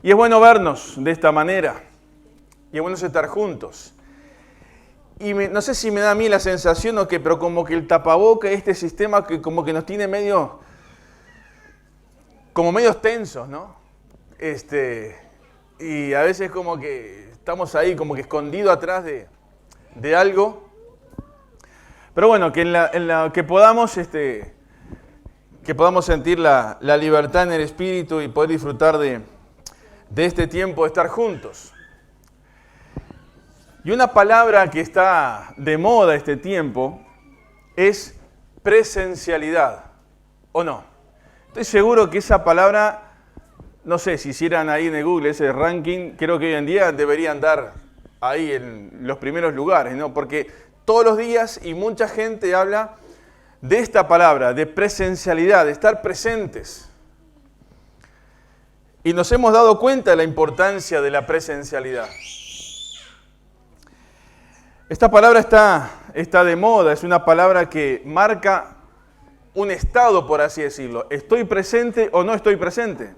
Y es bueno vernos de esta manera. Y es bueno estar juntos. Y no sé si me da a mí la sensación o qué, pero como que el tapaboca, este sistema que como que nos tiene como medios tensos, ¿no? Y a veces como que estamos ahí como que escondidos atrás de algo. Pero bueno, que que podamos sentir la libertad en el espíritu y poder disfrutar de este tiempo de estar juntos. Y una palabra que está de moda este tiempo es presencialidad, ¿o no? Estoy seguro que esa palabra, no sé, si hicieran ahí en el Google ese ranking, creo que hoy en día deberían dar ahí en los primeros lugares, ¿no? Porque todos los días y mucha gente habla de esta palabra, de presencialidad, de estar presentes. Y nos hemos dado cuenta de la importancia de la presencialidad. Esta palabra está de moda, es una palabra que marca un estado, por así decirlo. ¿Estoy presente o no estoy presente?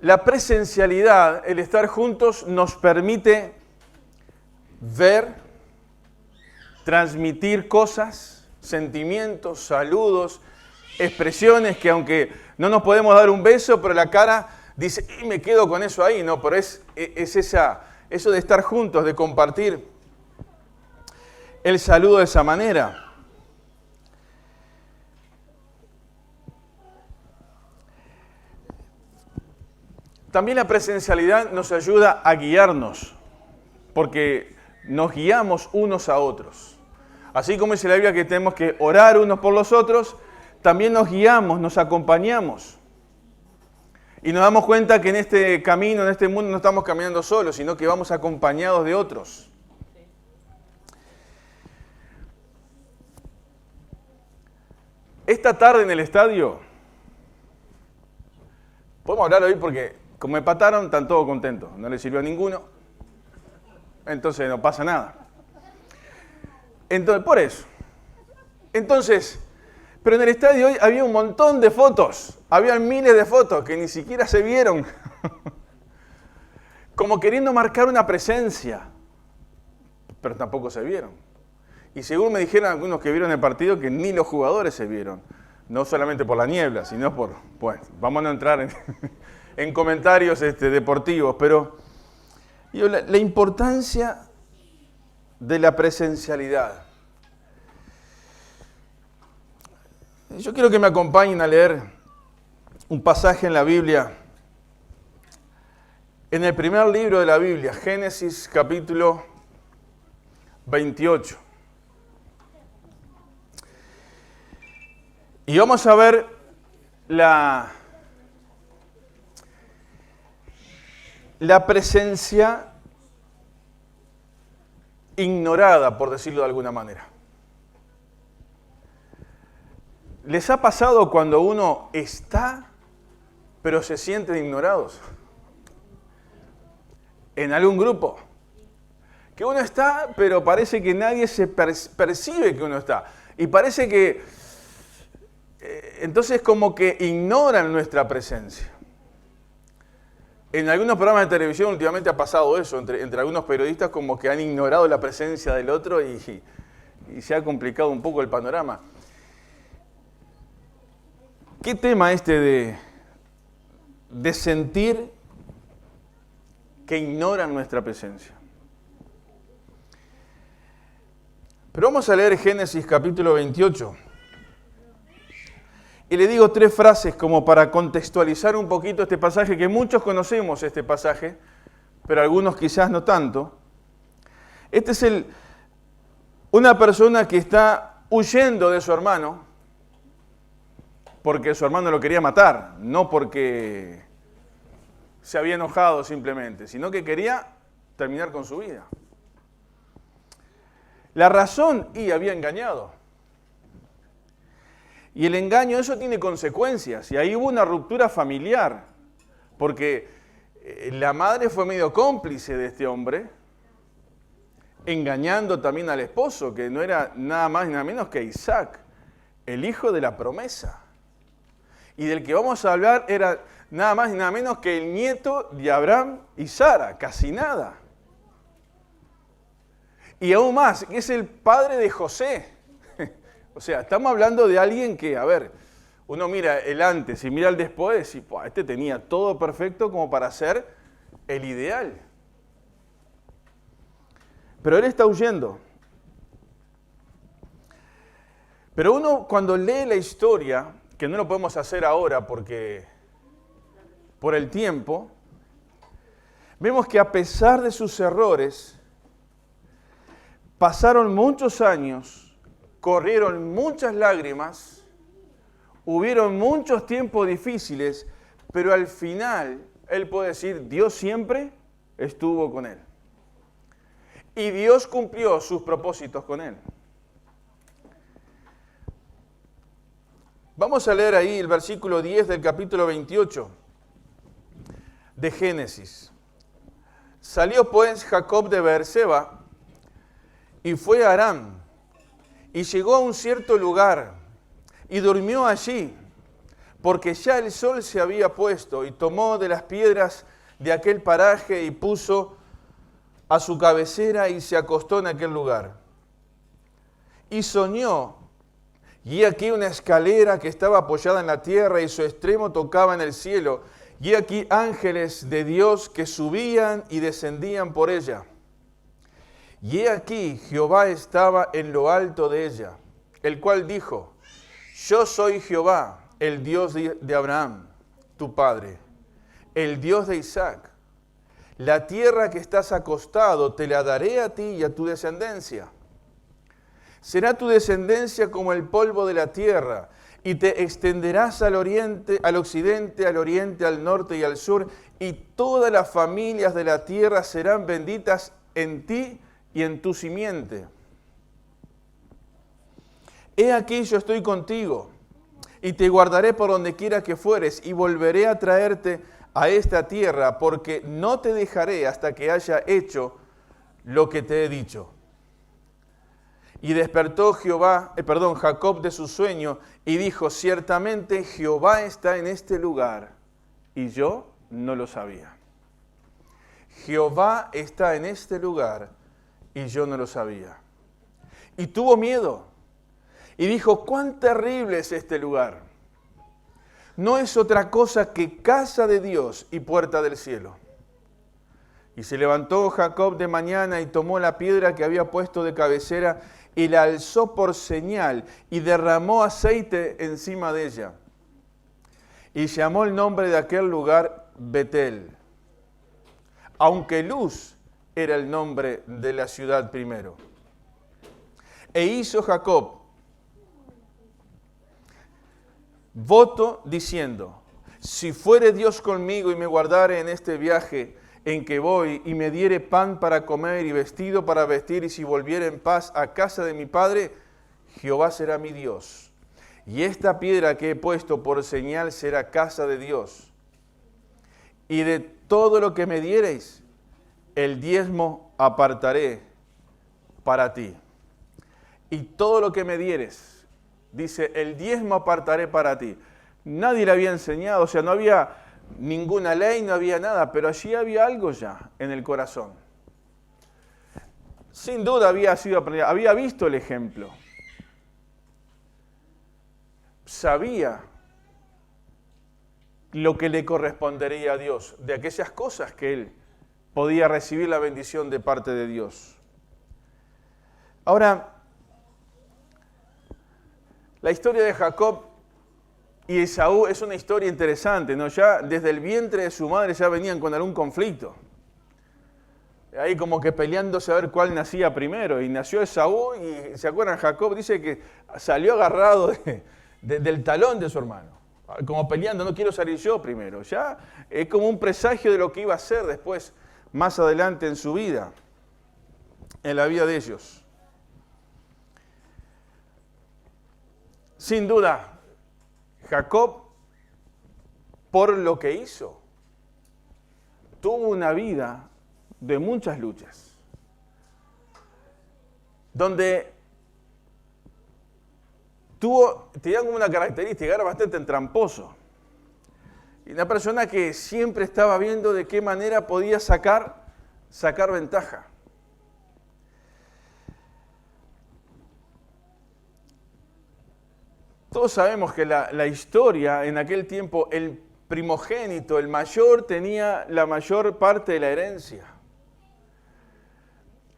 La presencialidad, el estar juntos, nos permite ver, transmitir cosas, sentimientos, saludos, expresiones que aunque no nos podemos dar un beso, pero la cara dice, y me quedo con eso ahí, no, pero es eso de estar juntos, de compartir el saludo de esa manera. También la presencialidad nos ayuda a guiarnos, porque nos guiamos unos a otros. Así como dice la Biblia que tenemos que orar unos por los otros, también nos guiamos, nos acompañamos. Y nos damos cuenta que en este camino, en este mundo, no estamos caminando solos, sino que vamos acompañados de otros. Esta tarde en el estadio, podemos hablar hoy porque como empataron, están todos contentos. No les sirvió a ninguno, entonces no pasa nada. Entonces, por eso. Entonces, pero en el estadio hoy había un montón de fotos. Habían miles de fotos que ni siquiera se vieron. Como queriendo marcar una presencia. Pero tampoco se vieron. Y según me dijeron algunos que vieron el partido que ni los jugadores se vieron. No solamente por la niebla, sino por... Bueno, vamos a no entrar en comentarios deportivos, pero la importancia de la presencialidad. Yo quiero que me acompañen a leer un pasaje en la Biblia, en el primer libro de la Biblia, Génesis capítulo 28. Y vamos a ver la presencia ignorada, por decirlo de alguna manera. ¿Les ha pasado cuando uno está, pero se sienten ignorados? En algún grupo. Que uno está, pero parece que nadie se percibe que uno está. Y parece que, entonces como que ignoran nuestra presencia. En algunos programas de televisión últimamente ha pasado eso, entre algunos periodistas como que han ignorado la presencia del otro y se ha complicado un poco el panorama. ¿Qué tema de sentir que ignoran nuestra presencia? Pero vamos a leer Génesis capítulo 28. Y le digo 3 frases como para contextualizar un poquito este pasaje, que muchos conocemos este pasaje, pero algunos quizás no tanto. Este es una persona que está huyendo de su hermano, porque su hermano lo quería matar, no porque se había enojado simplemente, sino que quería terminar con su vida. La razón, y había engañado. Y el engaño, eso tiene consecuencias. Y ahí hubo una ruptura familiar, porque la madre fue medio cómplice de este hombre, engañando también al esposo, que no era nada más ni nada menos que Isaac, el hijo de la promesa. Y del que vamos a hablar era nada más y nada menos que el nieto de Abraham y Sara, casi nada. Y aún más, que es el padre de José. O sea, estamos hablando de alguien que, a ver, uno mira el antes y mira el después y este tenía todo perfecto como para ser el ideal. Pero él está huyendo. Pero uno cuando lee la historia, que no lo podemos hacer ahora porque por el tiempo, vemos que a pesar de sus errores, pasaron muchos años, corrieron muchas lágrimas, hubieron muchos tiempos difíciles, pero al final él puede decir, Dios siempre estuvo con él. Y Dios cumplió sus propósitos con él. Vamos a leer ahí el versículo 10 del capítulo 28 de Génesis. Salió pues Jacob de Beerseba y fue a Aram, y llegó a un cierto lugar, y durmió allí, porque ya el sol se había puesto, y tomó de las piedras de aquel paraje y puso a su cabecera y se acostó en aquel lugar. Y soñó, y aquí una escalera que estaba apoyada en la tierra y su extremo tocaba en el cielo, y aquí ángeles de Dios que subían y descendían por ella. Y he aquí Jehová estaba en lo alto de ella, el cual dijo, yo soy Jehová, el Dios de Abraham, tu padre, el Dios de Isaac. La tierra que estás acostado te la daré a ti y a tu descendencia. Será tu descendencia como el polvo de la tierra, y te extenderás al oriente, al occidente, al norte y al sur, y todas las familias de la tierra serán benditas en ti y en tu simiente. He aquí yo estoy contigo, y te guardaré por donde quiera que fueres, y volveré a traerte a esta tierra, porque no te dejaré hasta que haya hecho lo que te he dicho. Y despertó Jacob de su sueño, y dijo, ciertamente Jehová está en este lugar, y yo no lo sabía. Jehová está en este lugar, y yo no lo sabía. Y tuvo miedo, y dijo, cuán terrible es este lugar. No es otra cosa que casa de Dios y puerta del cielo. Y se levantó Jacob de mañana y tomó la piedra que había puesto de cabecera y la alzó por señal y derramó aceite encima de ella. Y llamó el nombre de aquel lugar Betel, aunque Luz era el nombre de la ciudad primero. E hizo Jacob voto diciendo, si fuere Dios conmigo y me guardare en este viaje en que voy, y me diere pan para comer y vestido para vestir, y si volviere en paz a casa de mi padre, Jehová será mi Dios. Y esta piedra que he puesto por señal será casa de Dios. Y de todo lo que me diereis, el diezmo apartaré para ti. Y todo lo que me dieres, dice, el diezmo apartaré para ti. Nadie le había enseñado, o sea, no había ninguna ley, no había nada, pero allí había algo ya en el corazón. Sin duda había visto el ejemplo. Sabía lo que le correspondería a Dios, de aquellas cosas que él podía recibir la bendición de parte de Dios. Ahora, la historia de Jacob y Esaú es una historia interesante, ¿no? Ya desde el vientre de su madre ya venían con algún conflicto. Ahí como que peleándose a ver cuál nacía primero. Y nació Esaú y, ¿se acuerdan? Jacob dice que salió agarrado del talón de su hermano. Como peleando, no quiero salir yo primero. Ya es como un presagio de lo que iba a hacer después, más adelante en su vida, en la vida de ellos. Sin duda, Jacob, por lo que hizo, tuvo una vida de muchas luchas, donde tenían como una característica, era bastante tramposo. Y una persona que siempre estaba viendo de qué manera podía sacar ventaja. Todos sabemos que la historia en aquel tiempo, el primogénito, el mayor, tenía la mayor parte de la herencia.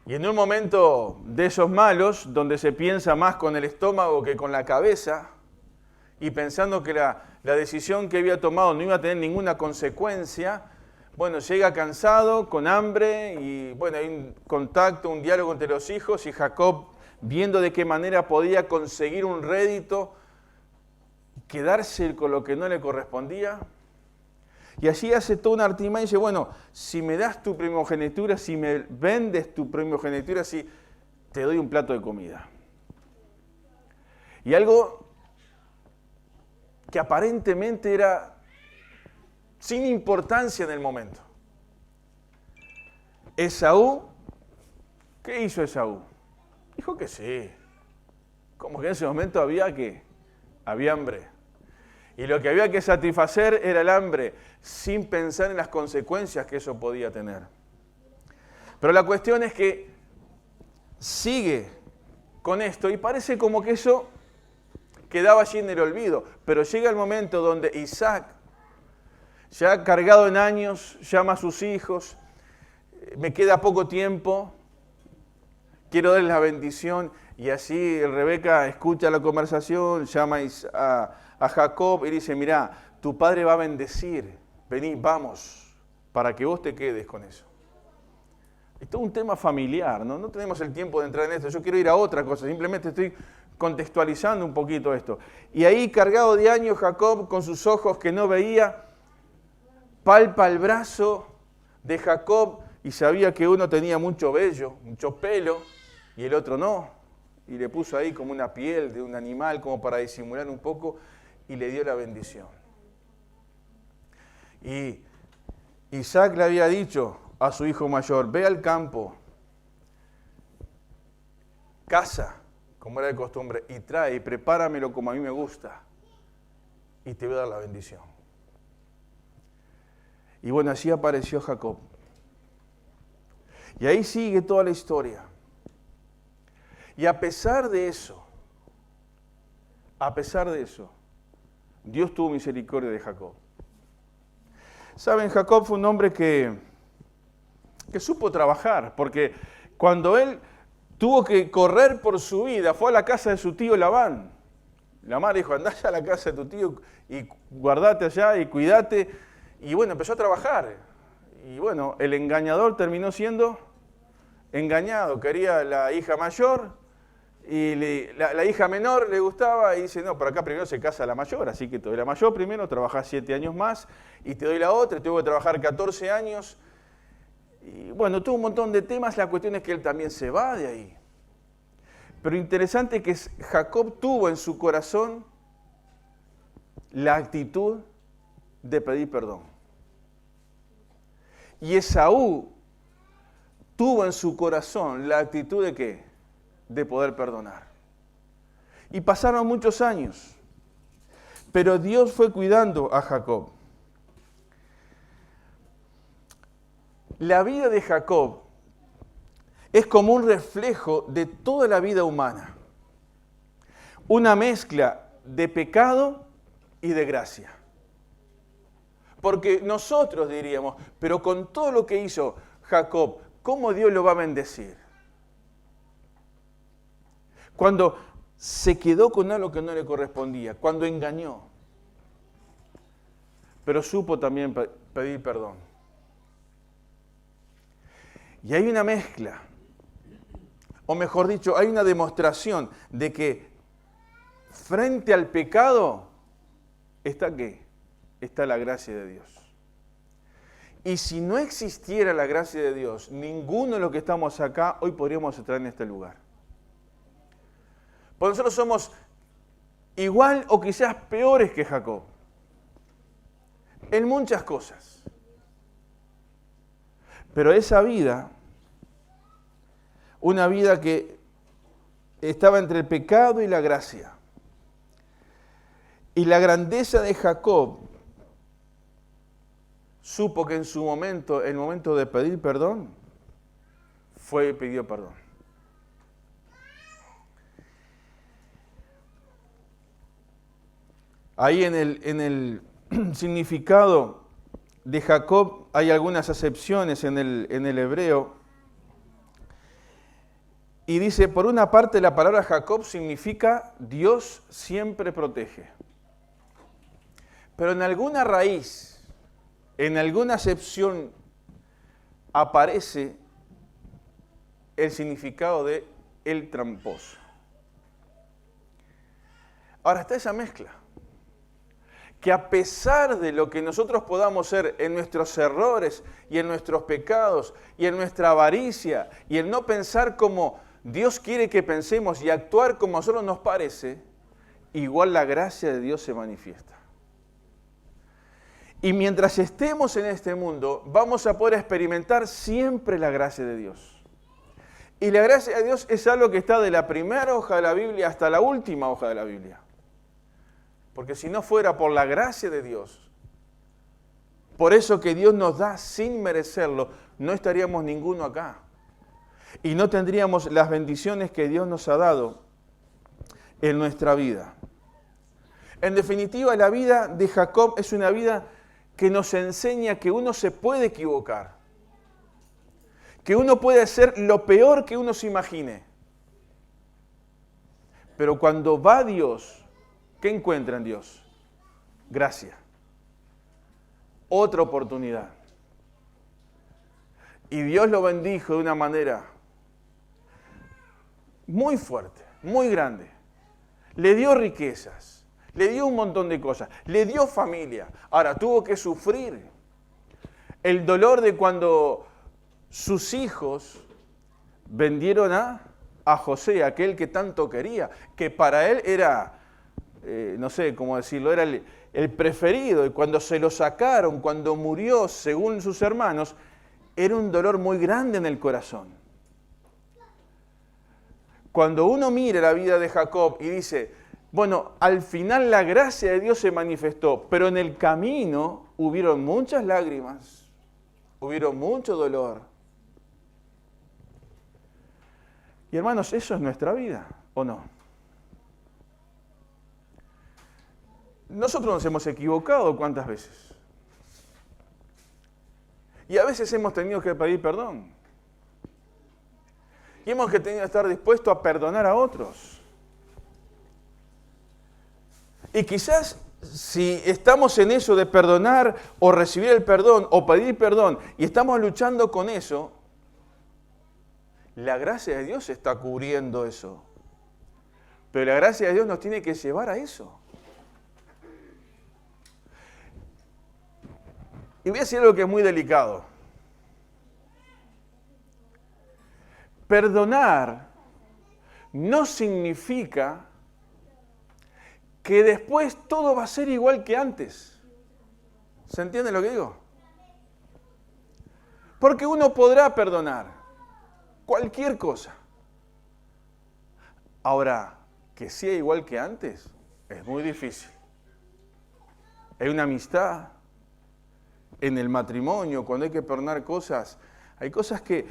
Y en un momento de esos malos, donde se piensa más con el estómago que con la cabeza, y pensando que la decisión que había tomado no iba a tener ninguna consecuencia, bueno, llega cansado, con hambre, y bueno, hay un contacto, un diálogo entre los hijos, y Jacob, viendo de qué manera podía conseguir un rédito, quedarse con lo que no le correspondía, y allí hace toda una artimaña y dice, bueno, si me das tu primogenitura, si me vendes tu primogenitura, sí, te doy un plato de comida. Y algo que aparentemente era sin importancia en el momento. Esaú, ¿qué hizo Esaú? Dijo que sí. Como que en ese momento había hambre. Y lo que había que satisfacer era el hambre, sin pensar en las consecuencias que eso podía tener. Pero la cuestión es que sigue con esto y parece como que eso quedaba allí en el olvido. Pero llega el momento donde Isaac, ya cargado en años, llama a sus hijos, me queda poco tiempo, quiero darles la bendición. Y así Rebeca escucha la conversación, llama a Jacob y dice, mirá, tu padre va a bendecir, vení, vamos, para que vos te quedes con eso. Esto es un tema familiar, ¿no? No tenemos el tiempo de entrar en esto, yo quiero ir a otra cosa, simplemente estoy contextualizando un poquito esto. Y ahí, cargado de años, Jacob, con sus ojos que no veía, palpa el brazo de Jacob y sabía que uno tenía mucho vello, mucho pelo, y el otro no. Y le puso ahí como una piel de un animal, como para disimular un poco, y le dio la bendición. Y Isaac le había dicho a su hijo mayor, ve al campo, caza, como era de costumbre, y trae, y prepáramelo como a mí me gusta, y te voy a dar la bendición. Y bueno, así apareció Jacob. Y ahí sigue toda la historia. Y a pesar de eso, Dios tuvo misericordia de Jacob. Saben, Jacob fue un hombre que supo trabajar, porque cuando él tuvo que correr por su vida, fue a la casa de su tío Labán. La madre dijo, andá allá a la casa de tu tío y guardate allá y cuídate. Y bueno, empezó a trabajar. Y bueno, el engañador terminó siendo engañado. Quería la hija mayor y la hija menor le gustaba y dice, no, por acá primero se casa la mayor, así que te doy la mayor primero, trabajás 7 años más y te doy la otra, y tuvo que trabajar 14 años. Y bueno, tuvo un montón de temas, la cuestión es que él también se va de ahí. Pero interesante que Jacob tuvo en su corazón la actitud de pedir perdón. Y Esaú tuvo en su corazón la actitud de ¿qué? De poder perdonar. Y pasaron muchos años, pero Dios fue cuidando a Jacob. La vida de Jacob es como un reflejo de toda la vida humana. Una mezcla de pecado y de gracia. Porque nosotros diríamos, pero con todo lo que hizo Jacob, ¿cómo Dios lo va a bendecir? Cuando se quedó con algo que no le correspondía, cuando engañó. Pero supo también pedir perdón. Y hay una mezcla, o mejor dicho, hay una demostración de que frente al pecado está ¿qué? Está la gracia de Dios. Y si no existiera la gracia de Dios, ninguno de los que estamos acá hoy podríamos estar en este lugar. Porque nosotros somos igual o quizás peores que Jacob. En muchas cosas. Pero esa vida, una vida que estaba entre el pecado y la gracia. Y la grandeza de Jacob supo que en su momento, el momento de pedir perdón, fue y pidió perdón. Ahí en el significado de Jacob hay algunas acepciones en el hebreo. Y dice, por una parte la palabra Jacob significa Dios siempre protege. Pero en alguna raíz, en alguna acepción, aparece el significado de el tramposo. Ahora está esa mezcla. Que a pesar de lo que nosotros podamos ser en nuestros errores y en nuestros pecados y en nuestra avaricia y el no pensar como Dios quiere que pensemos y actuar como a nosotros nos parece, igual la gracia de Dios se manifiesta. Y mientras estemos en este mundo, vamos a poder experimentar siempre la gracia de Dios. Y la gracia de Dios es algo que está de la primera hoja de la Biblia hasta la última hoja de la Biblia. Porque si no fuera por la gracia de Dios, por eso que Dios nos da sin merecerlo, no estaríamos ninguno acá. Y no tendríamos las bendiciones que Dios nos ha dado en nuestra vida. En definitiva, la vida de Jacob es una vida que nos enseña que uno se puede equivocar. Que uno puede hacer lo peor que uno se imagine. Pero cuando va Dios, ¿qué encuentra en Dios? Gracia. Otra oportunidad. Y Dios lo bendijo de una manera muy fuerte, muy grande. Le dio riquezas, le dio un montón de cosas, le dio familia. Ahora tuvo que sufrir el dolor de cuando sus hijos vendieron a José, aquel que tanto quería, que para él era, no sé cómo decirlo, era el preferido. Y cuando se lo sacaron, cuando murió según sus hermanos, era un dolor muy grande en el corazón. Cuando uno mira la vida de Jacob y dice, bueno, al final la gracia de Dios se manifestó, pero en el camino hubieron muchas lágrimas, hubieron mucho dolor. Y hermanos, ¿eso es nuestra vida o no? Nosotros nos hemos equivocado ¿cuántas veces? Y a veces hemos tenido que pedir perdón. Y hemos tenido que estar dispuestos a perdonar a otros. Y quizás si estamos en eso de perdonar o recibir el perdón o pedir perdón y estamos luchando con eso, la gracia de Dios está cubriendo eso. Pero la gracia de Dios nos tiene que llevar a eso. Y voy a decir algo que es muy delicado. Perdonar no significa que después todo va a ser igual que antes. ¿Se entiende lo que digo? Porque uno podrá perdonar cualquier cosa. Ahora, que sea igual que antes, es muy difícil. Hay una amistad, en el matrimonio, cuando hay que perdonar cosas, hay cosas que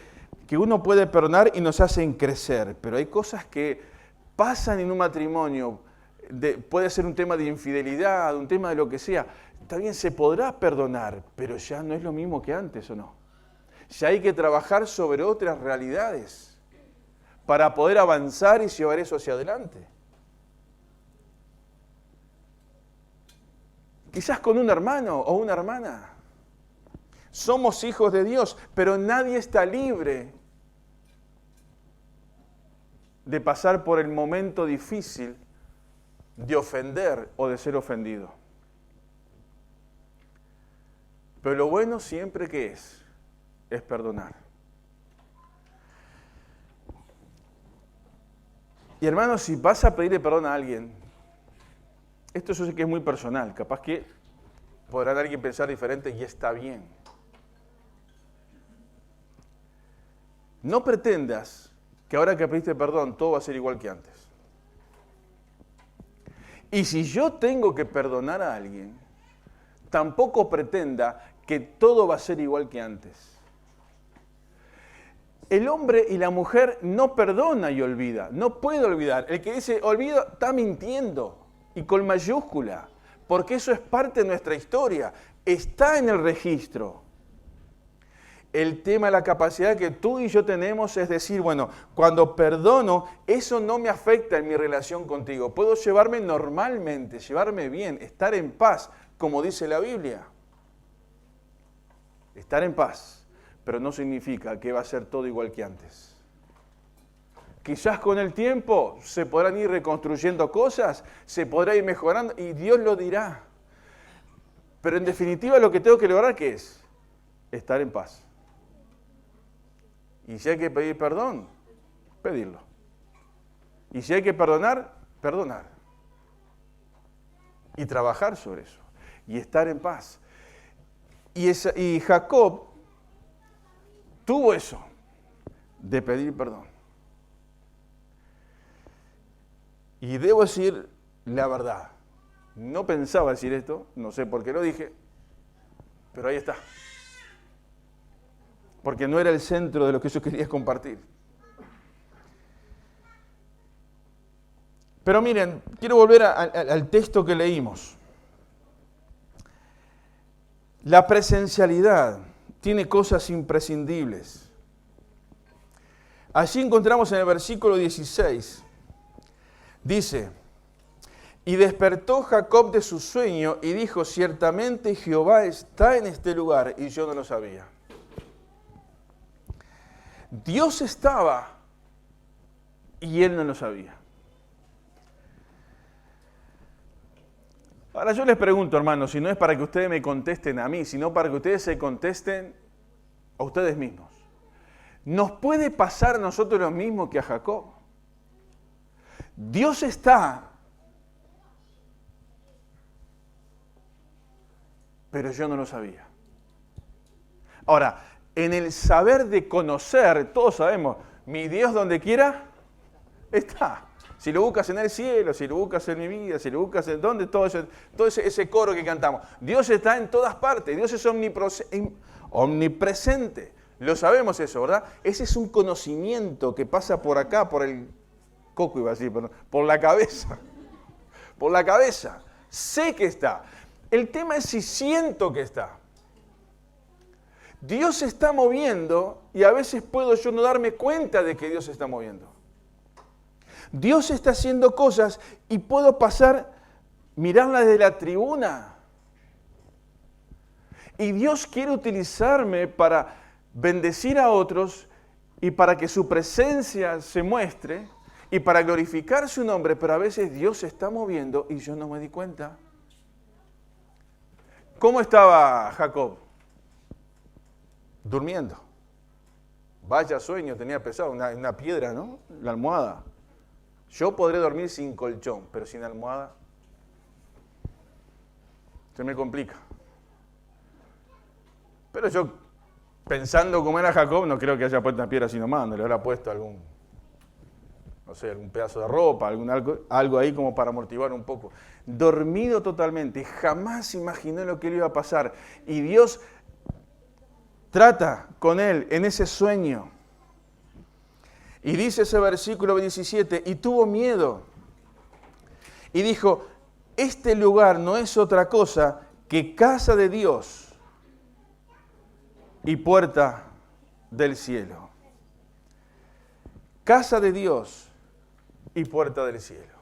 uno puede perdonar y nos hacen crecer, pero hay cosas que pasan en un matrimonio, puede ser un tema de infidelidad, un tema de lo que sea. Está bien, se podrá perdonar, pero ya no es lo mismo que antes, ¿o no? Ya hay que trabajar sobre otras realidades para poder avanzar y llevar eso hacia adelante. Quizás con un hermano o una hermana. Somos hijos de Dios, pero nadie está libre de pasar por el momento difícil de ofender o de ser ofendido. Pero lo bueno siempre que es perdonar. Y hermanos, si vas a pedirle perdón a alguien, esto yo sé que es muy personal, capaz que podrá alguien pensar diferente y está bien. No pretendas que ahora que pediste perdón todo va a ser igual que antes. Y si yo tengo que perdonar a alguien, tampoco pretenda que todo va a ser igual que antes. El hombre y la mujer no perdona y olvida, no puede olvidar. El que dice olvido está mintiendo, y con mayúscula, porque eso es parte de nuestra historia, está en el registro. El tema de la capacidad que tú y yo tenemos es decir, bueno, cuando perdono, eso no me afecta en mi relación contigo. Puedo llevarme normalmente, llevarme bien, estar en paz, como dice la Biblia. Estar en paz, pero no significa que va a ser todo igual que antes. Quizás con el tiempo se podrán ir reconstruyendo cosas, se podrá ir mejorando y Dios lo dirá. Pero en definitiva lo que tengo que lograr, ¿qué es? Estar en paz. Y si hay que pedir perdón, pedirlo. Y si hay que perdonar, perdonar. Y trabajar sobre eso. Y estar en paz. Y Jacob tuvo eso, de pedir perdón. Y debo decir la verdad. No pensaba decir esto, no sé por qué lo dije, pero ahí está. Porque no era el centro de lo que yo quería compartir. Pero miren, quiero volver al texto que leímos. La presencialidad tiene cosas imprescindibles. Allí encontramos en el versículo 16, dice, y despertó Jacob de su sueño y dijo, ciertamente Jehová está en este lugar, y yo no lo sabía. Dios estaba y él no lo sabía. Ahora yo les pregunto, hermanos, si no es para que ustedes me contesten a mí, sino para que ustedes se contesten a ustedes mismos. ¿Nos puede pasar a nosotros lo mismo que a Jacob? Dios está, pero yo no lo sabía. Ahora, en el saber de conocer, todos sabemos, mi Dios donde quiera está. Si lo buscas en el cielo, si lo buscas en mi vida, si lo buscas en donde, todo ese coro que cantamos. Dios está en todas partes, Dios es omnipresente. Lo sabemos eso, ¿verdad? Ese es un conocimiento que pasa por acá, por el coco iba a decir, por la cabeza. Por la cabeza. Sé que está. El tema es si siento que está. Dios se está moviendo y a veces puedo yo no darme cuenta de que Dios se está moviendo. Dios está haciendo cosas y puedo pasar, mirarla desde la tribuna. Y Dios quiere utilizarme para bendecir a otros y para que su presencia se muestre y para glorificar su nombre, pero a veces Dios se está moviendo y yo no me di cuenta. ¿Cómo estaba Jacob? Durmiendo. Vaya sueño tenía pesado, una piedra, ¿no? La almohada. Yo podré dormir sin colchón, pero sin almohada se me complica. Pero yo, pensando como era Jacob, no creo que haya puesto una piedra así nomás, no le habrá puesto algún pedazo de ropa, algo ahí como para amortiguar un poco. Dormido totalmente, jamás imaginé lo que le iba a pasar. Y Dios trata con él en ese sueño. Y dice ese versículo 17, y tuvo miedo. Y dijo, este lugar no es otra cosa que casa de Dios y puerta del cielo. Casa de Dios y puerta del cielo.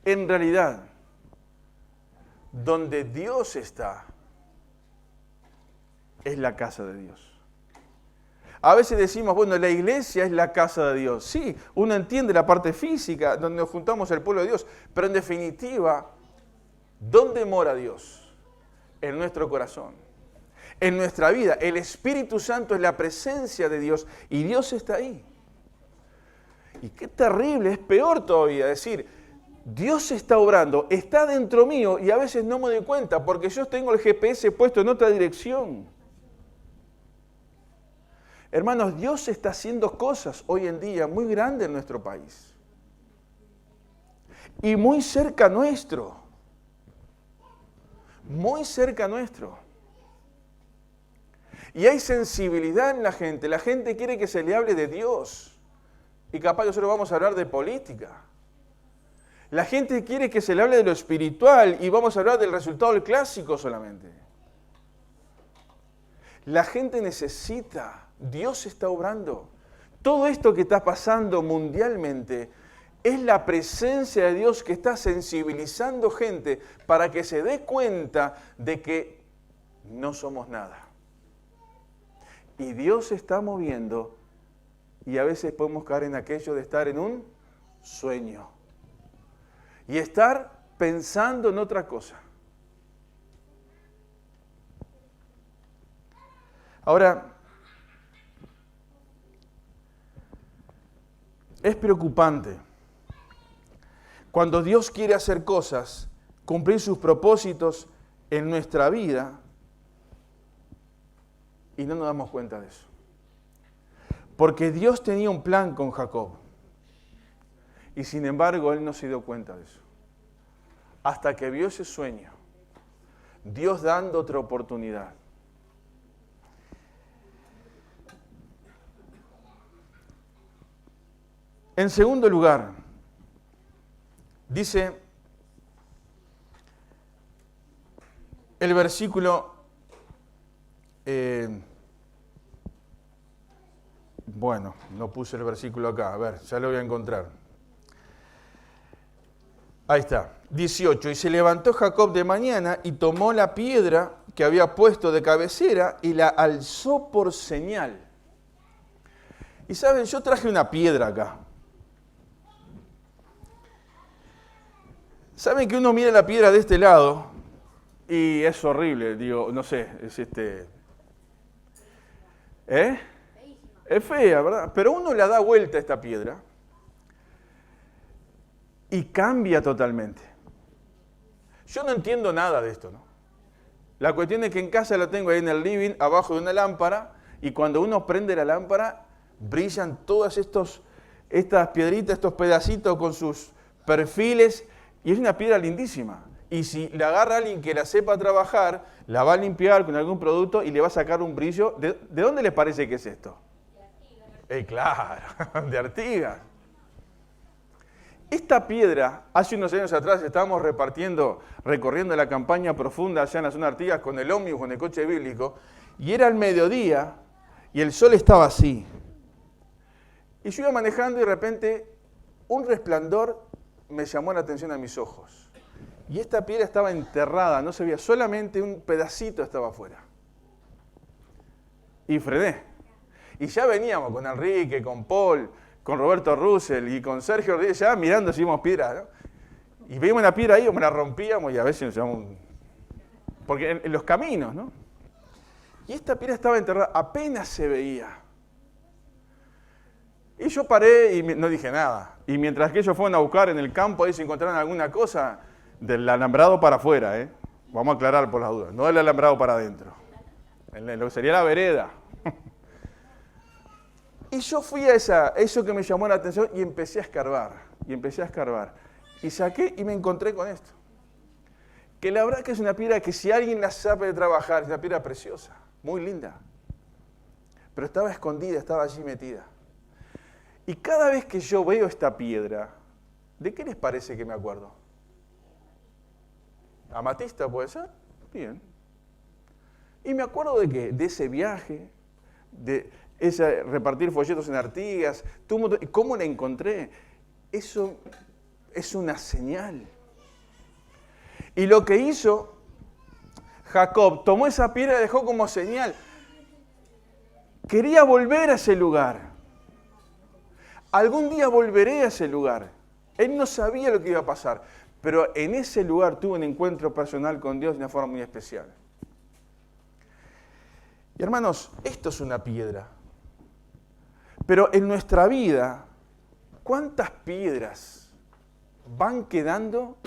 En realidad, donde Dios está, es la casa de Dios. A veces decimos, bueno, la iglesia es la casa de Dios. Sí, uno entiende la parte física, donde nos juntamos el pueblo de Dios, pero en definitiva, ¿dónde mora Dios? En nuestro corazón, en nuestra vida. El Espíritu Santo es la presencia de Dios y Dios está ahí. Y qué terrible, es peor todavía decir, Dios está obrando, está dentro mío y a veces no me doy cuenta porque yo tengo el GPS puesto en otra dirección. Hermanos, Dios está haciendo cosas hoy en día muy grandes en nuestro país. Y muy cerca nuestro. Muy cerca nuestro. Y hay sensibilidad en la gente. La gente quiere que se le hable de Dios. Y capaz nosotros vamos a hablar de política. La gente quiere que se le hable de lo espiritual y vamos a hablar del resultado del clásico solamente. La gente necesita, Dios está obrando. Todo esto que está pasando mundialmente es la presencia de Dios que está sensibilizando gente para que se dé cuenta de que no somos nada. Y Dios se está moviendo y a veces podemos caer en aquello de estar en un sueño y estar pensando en otra cosa. Ahora, es preocupante cuando Dios quiere hacer cosas, cumplir sus propósitos en nuestra vida y no nos damos cuenta de eso. Porque Dios tenía un plan con Jacob y sin embargo él no se dio cuenta de eso. Hasta que vio ese sueño, Dios dando otra oportunidad. En segundo lugar, dice el versículo, bueno, no puse el versículo acá, a ver, ya lo voy a encontrar. Ahí está, 18. Y se levantó Jacob de mañana y tomó la piedra que había puesto de cabecera y la alzó por señal. Y saben, yo traje una piedra acá. Saben que uno mira la piedra de este lado y es horrible, digo, no sé, es Es fea, ¿verdad? Pero uno le da vuelta a esta piedra y cambia totalmente. Yo no entiendo nada de esto, ¿no? La cuestión es que en casa la tengo ahí en el living, abajo de una lámpara, y cuando uno prende la lámpara, brillan todas estas piedritas, estos pedacitos con sus perfiles, y es una piedra lindísima. Y si la agarra alguien que la sepa trabajar, la va a limpiar con algún producto y le va a sacar un brillo. ¿De dónde les parece que es esto? De Artigas. Claro, de Artigas. Esta piedra, hace unos años atrás estábamos recorriendo la campaña profunda allá en la zona de Artigas con el ómnibus, con el coche bíblico, y era el mediodía y el sol estaba así. Y yo iba manejando y de repente un resplandor me llamó la atención a mis ojos. Y esta piedra estaba enterrada, no se veía, solamente un pedacito estaba afuera. Y frené. Y ya veníamos con Enrique, con Paul, con Roberto Russell y con Sergio Rodríguez, ya mirando si vimos piedra, ¿no? Y veíamos una piedra ahí, o me la rompíamos y a veces nos llevamos porque en los caminos, ¿no? Y esta piedra estaba enterrada, apenas se veía. Y yo paré y no dije nada. Y mientras que ellos fueron a buscar en el campo, ahí se encontraron alguna cosa del alambrado para afuera, ¿eh? Vamos a aclarar por las dudas, no del alambrado para adentro. Lo que sería la vereda. Y yo fui a eso que me llamó la atención y empecé a escarbar. Y saqué y me encontré con esto. Que la verdad que es una piedra que si alguien la sabe trabajar, es una piedra preciosa, muy linda. Pero estaba escondida, estaba allí metida. Y cada vez que yo veo esta piedra, ¿de qué les parece que me acuerdo? ¿Amatista puede ser? Bien. ¿Y me acuerdo de qué? De ese viaje, de ese repartir folletos en Artigas, ¿cómo la encontré? Eso es una señal. Y lo que hizo Jacob, tomó esa piedra y la dejó como señal. Quería volver a ese lugar. Algún día volveré a ese lugar. Él no sabía lo que iba a pasar, pero en ese lugar tuvo un encuentro personal con Dios de una forma muy especial. Y hermanos, esto es una piedra. Pero en nuestra vida, ¿cuántas piedras van quedando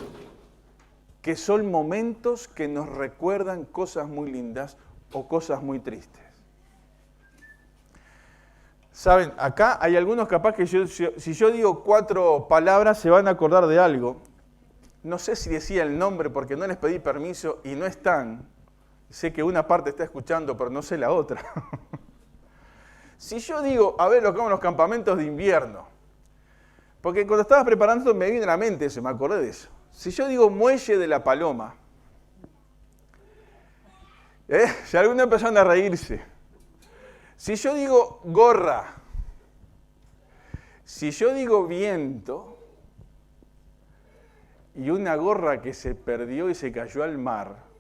que son momentos que nos recuerdan cosas muy lindas o cosas muy tristes? Saben, acá hay algunos capaz que si yo digo 4 palabras se van a acordar de algo. No sé si decía el nombre porque no les pedí permiso y no están. sé que una parte está escuchando, pero no sé la otra. Si yo digo, a ver lo que hago en los campamentos de invierno, porque cuando estaba preparando esto me vino a la mente eso, me acordé de eso. Si yo digo muelle de la Paloma, si algunos empezaron a reírse. Si yo digo gorra, si yo digo viento, y una gorra que se perdió y se cayó al mar,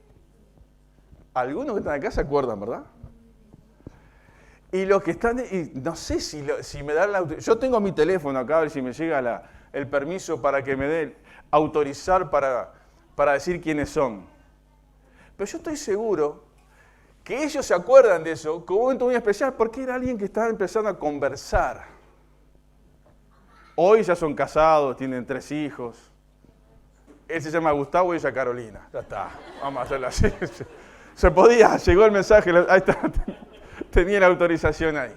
algunos que están acá se acuerdan, ¿verdad? Y los que están, y no sé si me dan yo tengo mi teléfono acá, a ver si me llega el permiso para que me dé autorizar para decir quiénes son. Pero yo estoy seguro que ellos se acuerdan de eso como un momento muy especial porque era alguien que estaba empezando a conversar. Hoy ya son casados, tienen 3 hijos. Él se llama Gustavo y ella Carolina. Ya está, vamos a hacerlo así. Se podía, llegó el mensaje, ahí está. Tenía la autorización ahí.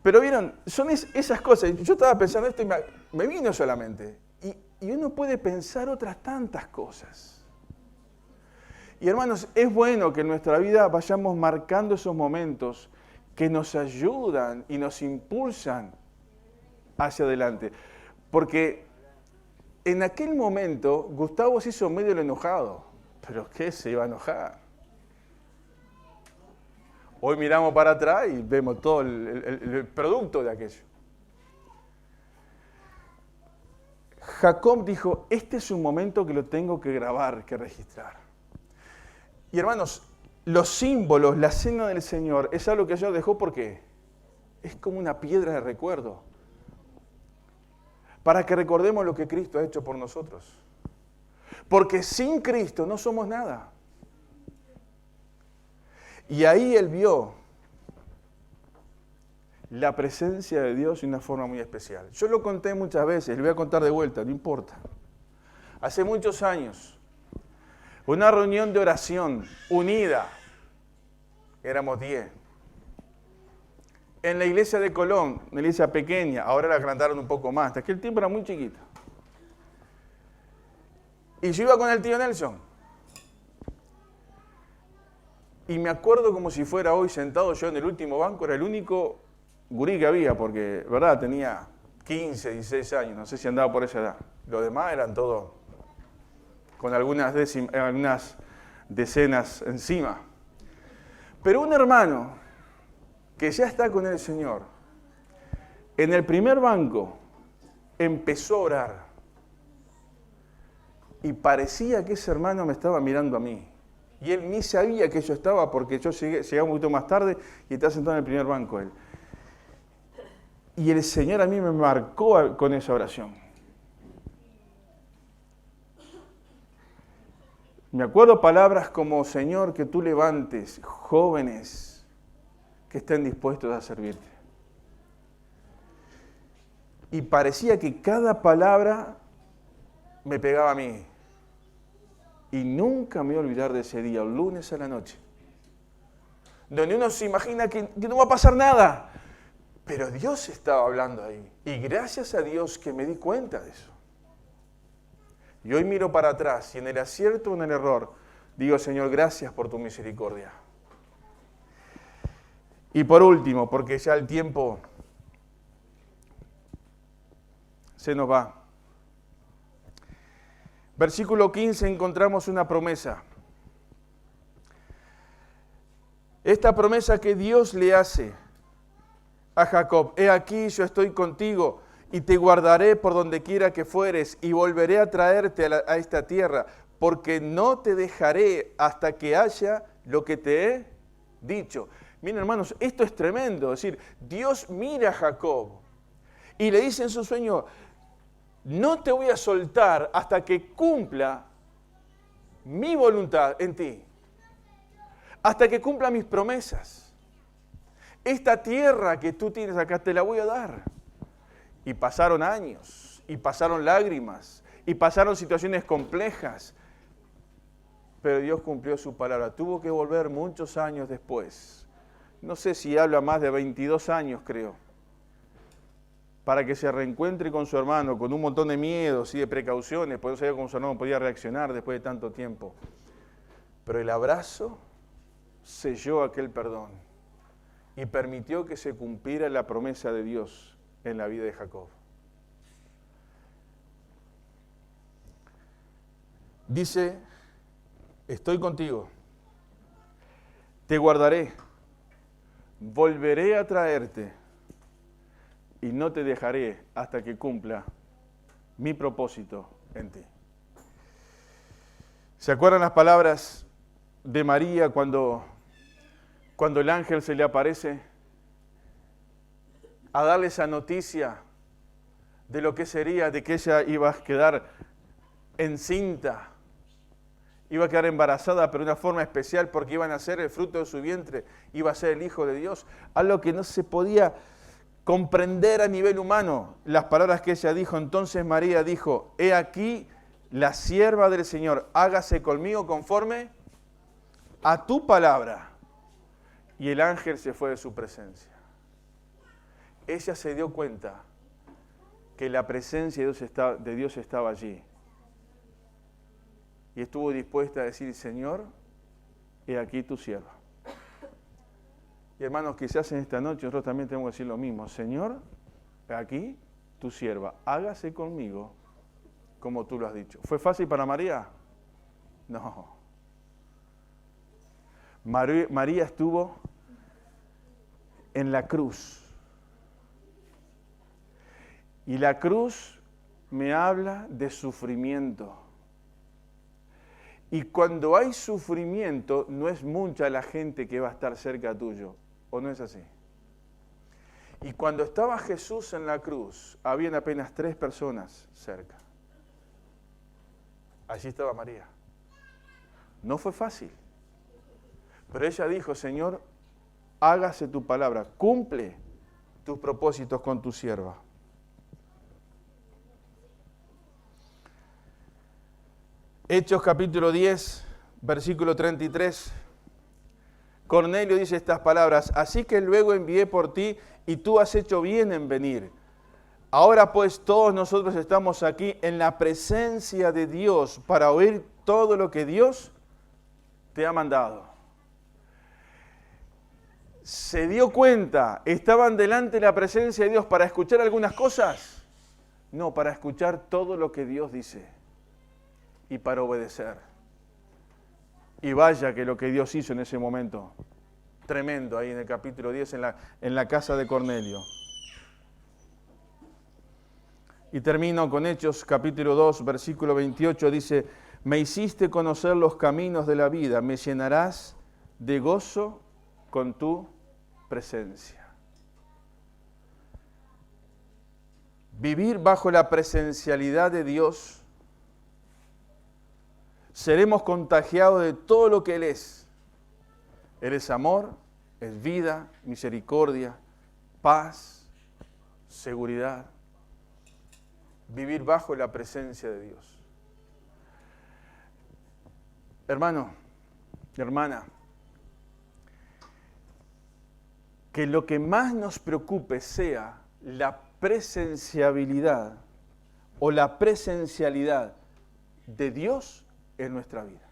Pero vieron, son esas cosas. Yo estaba pensando esto y me vino solamente. Y uno puede pensar otras tantas cosas. Y hermanos, es bueno que en nuestra vida vayamos marcando esos momentos que nos ayudan y nos impulsan hacia adelante. Porque en aquel momento Gustavo se hizo medio el enojado. ¿Pero qué se iba a enojar? Hoy miramos para atrás y vemos todo el producto de aquello. Jacob dijo, este es un momento que lo tengo que grabar, que registrar. Y hermanos, los símbolos, la cena del Señor, es algo que Dios dejó porque es como una piedra de recuerdo. Para que recordemos lo que Cristo ha hecho por nosotros. Porque sin Cristo no somos nada. Y ahí él vio la presencia de Dios de una forma muy especial. Yo lo conté muchas veces, lo voy a contar de vuelta, no importa. Hace muchos años, una reunión de oración unida, éramos 10, en la iglesia de Colón, una iglesia pequeña, ahora la agrandaron un poco más, hasta aquel tiempo era muy chiquita. Y yo iba con el tío Nelson. Y me acuerdo como si fuera hoy sentado yo en el último banco, era el único gurí que había, porque, verdad, tenía 15, 16 años, no sé si andaba por esa edad. Los demás eran todos con algunas decenas encima. Pero un hermano que ya está con el Señor, en el primer banco empezó a orar. Y parecía que ese hermano me estaba mirando a mí. Y él ni sabía que yo estaba porque yo llegué un poquito más tarde y estaba sentado en el primer banco él. Y el Señor a mí me marcó con esa oración. Me acuerdo palabras como, Señor, que tú levantes jóvenes que estén dispuestos a servirte. Y parecía que cada palabra me pegaba a mí. Y nunca me voy a olvidar de ese día, el lunes a la noche, donde uno se imagina que no va a pasar nada. Pero Dios estaba hablando ahí. Y gracias a Dios que me di cuenta de eso. Y hoy miro para atrás y en el acierto o en el error, digo, Señor, gracias por tu misericordia. Y por último, porque ya el tiempo se nos va. Versículo 15 encontramos una promesa. Esta promesa que Dios le hace a Jacob. He aquí, yo estoy contigo y te guardaré por donde quiera que fueres y volveré a traerte a esta tierra, porque no te dejaré hasta que haya lo que te he dicho. Miren, hermanos, esto es tremendo. Es decir, Dios mira a Jacob y le dice en su sueño, no te voy a soltar hasta que cumpla mi voluntad en ti. Hasta que cumpla mis promesas. Esta tierra que tú tienes acá te la voy a dar. Y pasaron años, y pasaron lágrimas, y pasaron situaciones complejas. Pero Dios cumplió su palabra. Tuvo que volver muchos años después. No sé si habla más de 22 años, creo. Para que se reencuentre con su hermano, con un montón de miedos y de precauciones, porque no sabía cómo su hermano podía reaccionar después de tanto tiempo. Pero el abrazo selló aquel perdón y permitió que se cumpliera la promesa de Dios en la vida de Jacob. Dice, estoy contigo, te guardaré, volveré a traerte y no te dejaré hasta que cumpla mi propósito en ti. ¿Se acuerdan las palabras de María cuando el ángel se le aparece a darle esa noticia de lo que sería, de que ella iba a quedar encinta, iba a quedar embarazada, pero de una forma especial porque iba a nacer el fruto de su vientre, iba a ser el Hijo de Dios, algo que no se podía comprender a nivel humano? Las palabras que ella dijo, entonces María dijo, he aquí la sierva del Señor, hágase conmigo conforme a tu palabra. Y el ángel se fue de su presencia. Ella se dio cuenta que la presencia de Dios estaba allí. Y estuvo dispuesta a decir, Señor, he aquí tu sierva. Y hermanos, quizás en esta noche nosotros también tenemos que decir lo mismo. Señor, he aquí tu sierva, hágase conmigo como tú lo has dicho. ¿Fue fácil para María? No. María estuvo en la cruz. Y la cruz me habla de sufrimiento. Y cuando hay sufrimiento, no es mucha la gente que va a estar cerca tuyo. ¿O no es así? Y cuando estaba Jesús en la cruz, habían apenas 3 personas cerca. Allí estaba María. No fue fácil. Pero ella dijo, Señor, hágase tu palabra, cumple tus propósitos con tu sierva. Hechos capítulo 10, versículo 33. Cornelio dice estas palabras, así que luego envié por ti y tú has hecho bien en venir. Ahora pues todos nosotros estamos aquí en la presencia de Dios para oír todo lo que Dios te ha mandado. ¿Se dio cuenta? ¿Estaban delante de la presencia de Dios para escuchar algunas cosas? No, para escuchar todo lo que Dios dice y para obedecer. Y vaya que lo que Dios hizo en ese momento, tremendo, ahí en el capítulo 10, en la casa de Cornelio. Y termino con Hechos, capítulo 2, versículo 28, dice, me hiciste conocer los caminos de la vida, me llenarás de gozo con tu presencia. Vivir bajo la presencialidad de Dios, seremos contagiados de todo lo que Él es. Él es amor, es vida, misericordia, paz, seguridad. Vivir bajo la presencia de Dios. Hermano, hermana, que lo que más nos preocupe sea la presenciabilidad o la presencialidad de Dios en nuestra vida.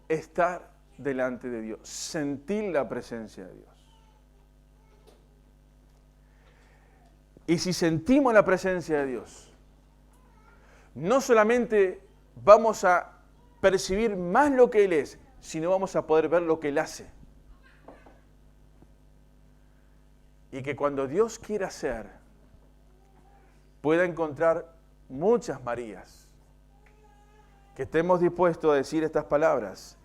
Estar delante de Dios, sentir la presencia de Dios. Y si sentimos la presencia de Dios, no solamente vamos a percibir más lo que Él es, sino vamos a poder ver lo que Él hace. Y que cuando Dios quiera hacer, pueda encontrar muchas Marías que estemos dispuestos a decir estas palabras.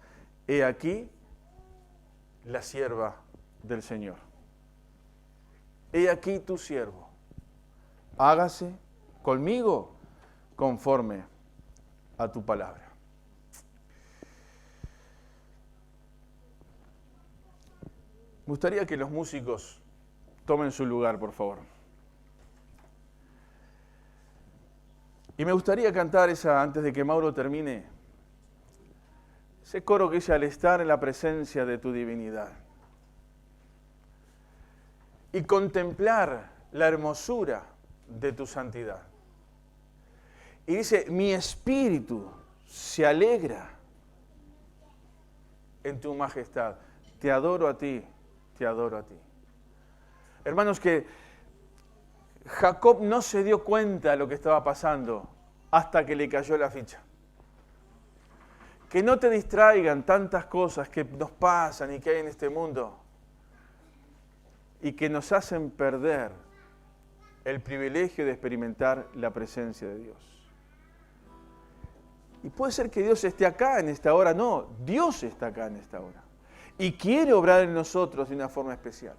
He aquí la sierva del Señor. He aquí tu siervo. Hágase conmigo conforme a tu palabra. Me gustaría que los músicos tomen su lugar, por favor. Y me gustaría cantar antes de que Mauro termine, ese coro que dice, al estar en la presencia de tu divinidad. Y contemplar la hermosura de tu santidad. Y dice, mi espíritu se alegra en tu majestad. Te adoro a ti, te adoro a ti. Hermanos, que Jacob no se dio cuenta de lo que estaba pasando hasta que le cayó la ficha. Que no te distraigan tantas cosas que nos pasan y que hay en este mundo y que nos hacen perder el privilegio de experimentar la presencia de Dios. Y puede ser que Dios esté acá en esta hora. No, Dios está acá en esta hora. Y quiere obrar en nosotros de una forma especial.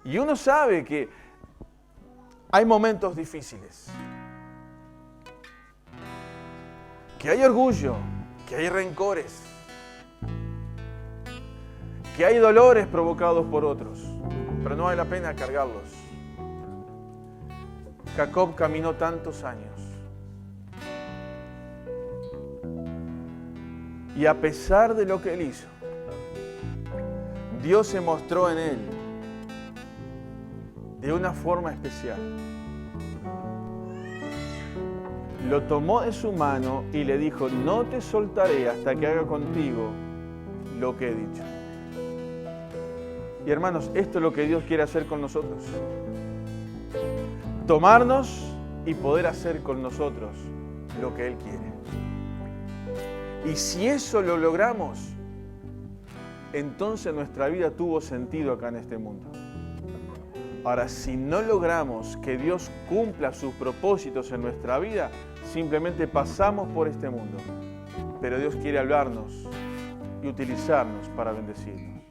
Y uno sabe que hay momentos difíciles. Que hay orgullo, que hay rencores, que hay dolores provocados por otros, pero no vale la pena cargarlos. Jacob caminó tantos años y a pesar de lo que él hizo, Dios se mostró en él de una forma especial. Lo tomó de su mano y le dijo, no te soltaré hasta que haga contigo lo que he dicho. Y hermanos, esto es lo que Dios quiere hacer con nosotros. Tomarnos y poder hacer con nosotros lo que Él quiere. Y si eso lo logramos, entonces nuestra vida tuvo sentido acá en este mundo. Ahora, si no logramos que Dios cumpla sus propósitos en nuestra vida, simplemente pasamos por este mundo. Pero Dios quiere hablarnos y utilizarnos para bendecirnos.